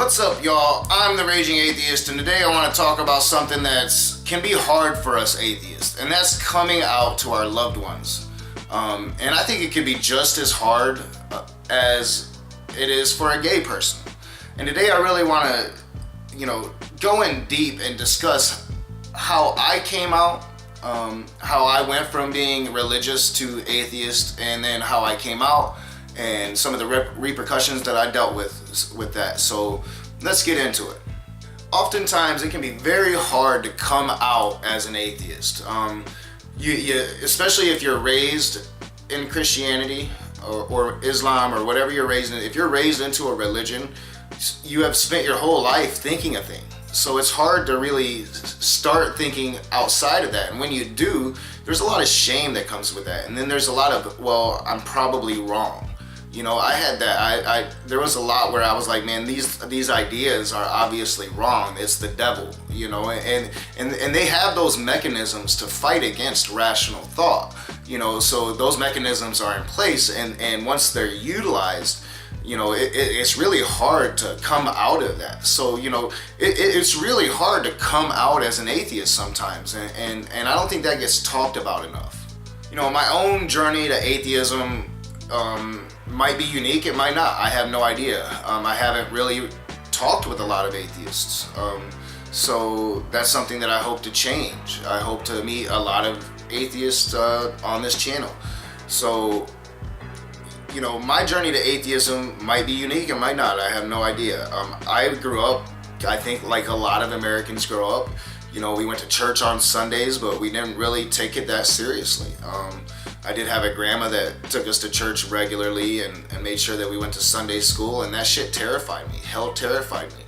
What's up, y'all? I'm the Raging Atheist, and today I want to talk about something that can be hard for us atheists, and that's coming out to our loved ones. And I think it could be just as hard as it is for a gay person. And today I really want to, go in deep and discuss how I came out, how I went from being religious to atheist, and then how I came out, and some of the repercussions that I dealt with that. So let's get into it. Oftentimes it can be very hard to come out as an atheist. You especially if you're raised in Christianity or Islam or whatever you're raised in. If you're raised into a religion, you have spent your whole life thinking a thing. So it's hard to really start thinking outside of that. And when you do, there's a lot of shame that comes with that. And then there's a lot of, well, I'm probably wrong. I had that. There was a lot where I was like, man, these ideas are obviously wrong. It's the devil, and they have those mechanisms to fight against rational thought, so those mechanisms are in place, and once they're utilized, it's really hard to come out of that. So, it's really hard to come out as an atheist sometimes, and I don't think that gets talked about enough. My own journey to atheism might be unique, it might not. I have no idea. I haven't really talked with a lot of atheists. So that's something that I hope to change. I hope to meet a lot of atheists on this channel. So, my journey to atheism might be unique, it might not. I have no idea. I grew up, I think like a lot of Americans grow up, we went to church on Sundays, but we didn't really take it that seriously. I did have a grandma that took us to church regularly and made sure that we went to Sunday school, and that shit terrified me. Hell terrified me.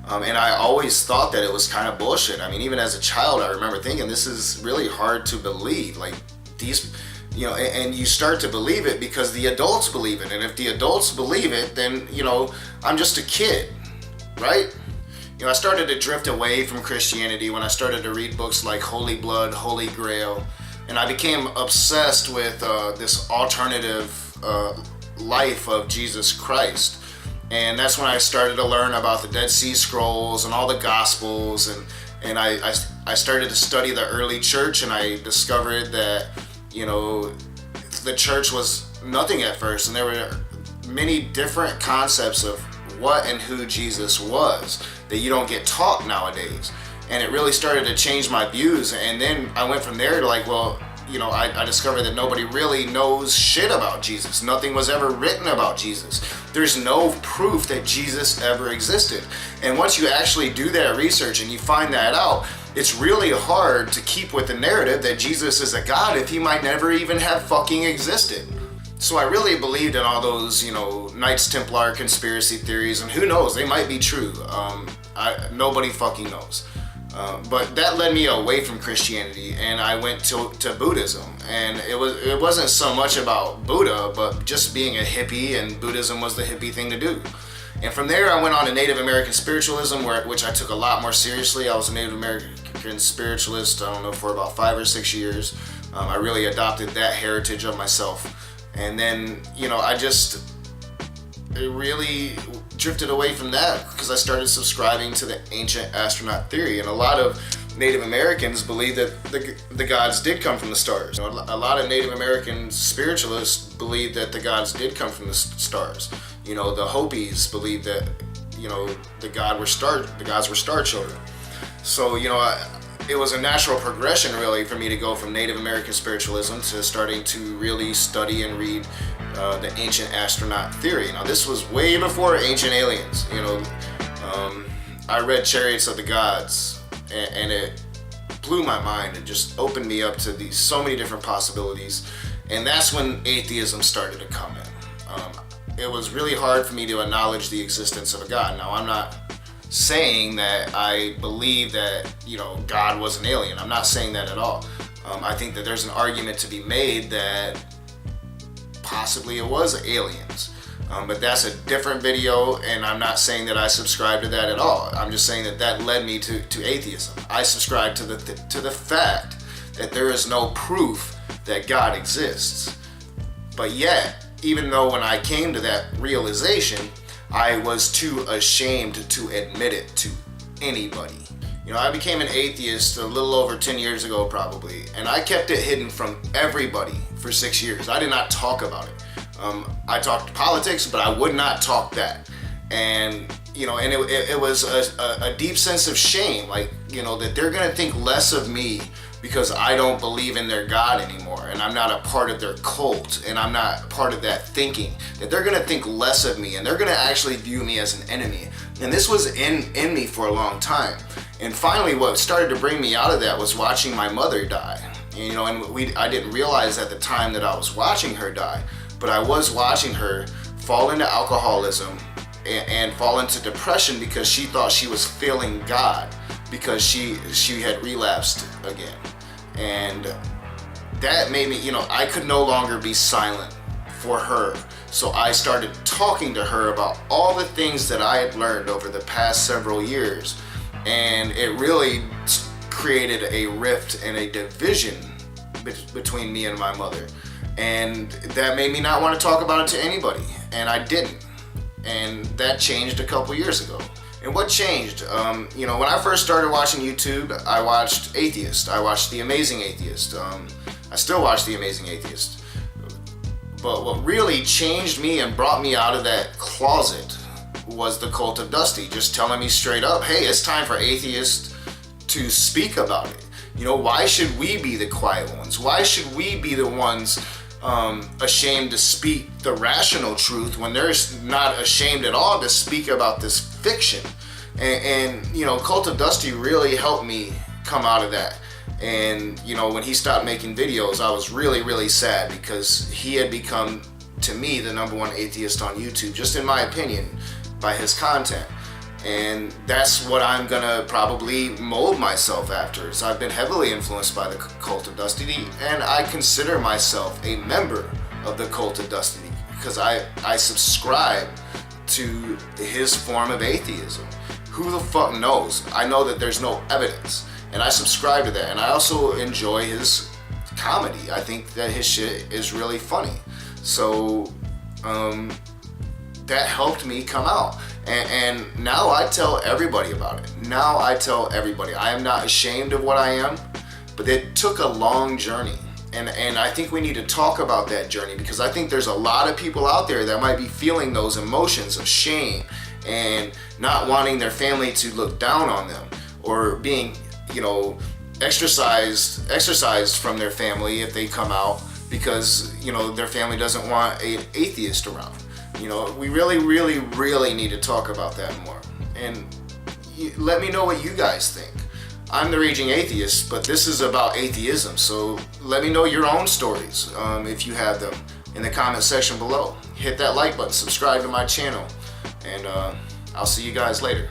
And I always thought that it was kind of bullshit. I mean, even as a child, I remember thinking this is really hard to believe. Like these, and you start to believe it because the adults believe it. And if the adults believe it, then, I'm just a kid, right? I started to drift away from Christianity when I started to read books like Holy Blood, Holy Grail, and I became obsessed with this alternative life of Jesus Christ. And that's when I started to learn about the Dead Sea Scrolls and all the Gospels, and I started to study the early church, and I discovered that, the church was nothing at first, and there were many different concepts of what and who Jesus was that you don't get taught nowadays. And it really started to change my views. And then I went from there to like, well, I discovered that nobody really knows shit about Jesus. Nothing was ever written about Jesus. There's no proof that Jesus ever existed. And once you actually do that research and you find that out, it's really hard to keep with the narrative that Jesus is a God if he might never even have fucking existed. So I really believed in all those, Knights Templar conspiracy theories, and who knows, they might be true. Nobody fucking knows. But that led me away from Christianity, and I went to Buddhism. And it wasn't so much about Buddha, but just being a hippie, and Buddhism was the hippie thing to do. And from there I went on to Native American spiritualism, which I took a lot more seriously. I was a Native American spiritualist, I don't know, for about 5 or 6 years. I really adopted that heritage of myself. And then, it really drifted away from that because I started subscribing to the ancient astronaut theory. And a lot of Native Americans believe that the gods did come from the stars. A lot of Native American spiritualists believe that the gods did come from the stars. The Hopis believe that, the gods were star children. So, it was a natural progression really for me to go from Native American spiritualism to starting to really study and read the ancient astronaut theory. Now this was way before Ancient Aliens. I read Chariots of the Gods, and it blew my mind. It just opened me up to so many different possibilities, and that's when atheism started to come in. It was really hard for me to acknowledge the existence of a God. Now I'm not saying that I believe that, God was an alien. I'm not saying that at all. I think that there's an argument to be made that possibly it was aliens. But that's a different video, and I'm not saying that I subscribe to that at all. I'm just saying that led me to atheism. I subscribe to the fact that there is no proof that God exists. But yet, even though when I came to that realization, I was too ashamed to admit it to anybody. You know, I became an atheist a little over 10 years ago probably, and I kept it hidden from everybody for 6 years. I did not talk about it. I talked politics, but I would not talk that. And, you know, and it was a deep sense of shame, like, you know, that they're gonna think less of me because I don't believe in their God anymore, and I'm not a part of their cult, and I'm not part of that thinking, that they're gonna think less of me, and they're gonna actually view me as an enemy. And this was in me for a long time. And finally, what started to bring me out of that was watching my mother die. You know, and I didn't realize at the time that I was watching her die, but I was watching her fall into alcoholism and fall into depression because she thought she was failing God because she had relapsed again. And that made me, you know, I could no longer be silent for her. So I started talking to her about all the things that I had learned over the past several years. And it really created a rift and a division between me and my mother. And that made me not want to talk about it to anybody. And I didn't. And that changed a couple years ago. And what changed? You know, when I first started watching YouTube, I watched Atheist. I watched The Amazing Atheist. I still watch The Amazing Atheist. But what really changed me and brought me out of that closet was the Cult of Dusty, just telling me straight up, hey, it's time for atheists to speak about it. You know, why should we be the quiet ones? Why should we be the ones ashamed to speak the rational truth when they're not ashamed at all to speak about this fiction? And you know, Cult of Dusty really helped me come out of that. And you know, when he stopped making videos, I was really, really sad because he had become, to me, the #1 atheist on YouTube, just in my opinion, by his content. And that's what I'm gonna probably mold myself after. So I've been heavily influenced by the Cult of Dusty, and I consider myself a member of the Cult of Dusty because I subscribe to his form of atheism. Who the fuck knows? I know that there's no evidence, and I subscribe to that. And I also enjoy his comedy. I think that his shit is really funny. So that helped me come out. And now I tell everybody about it. Now I tell everybody. I am not ashamed of what I am, but it took a long journey. And I think we need to talk about that journey because I think there's a lot of people out there that might be feeling those emotions of shame and not wanting their family to look down on them, or being, you know, exercised from their family if they come out because, you know, their family doesn't want an atheist around. You know, we really, really, really need to talk about that more. And let me know what you guys think. I'm the Raging Atheist, but this is about atheism. So let me know your own stories, if you have them, in the comment section below. Hit that like button, subscribe to my channel, and I'll see you guys later.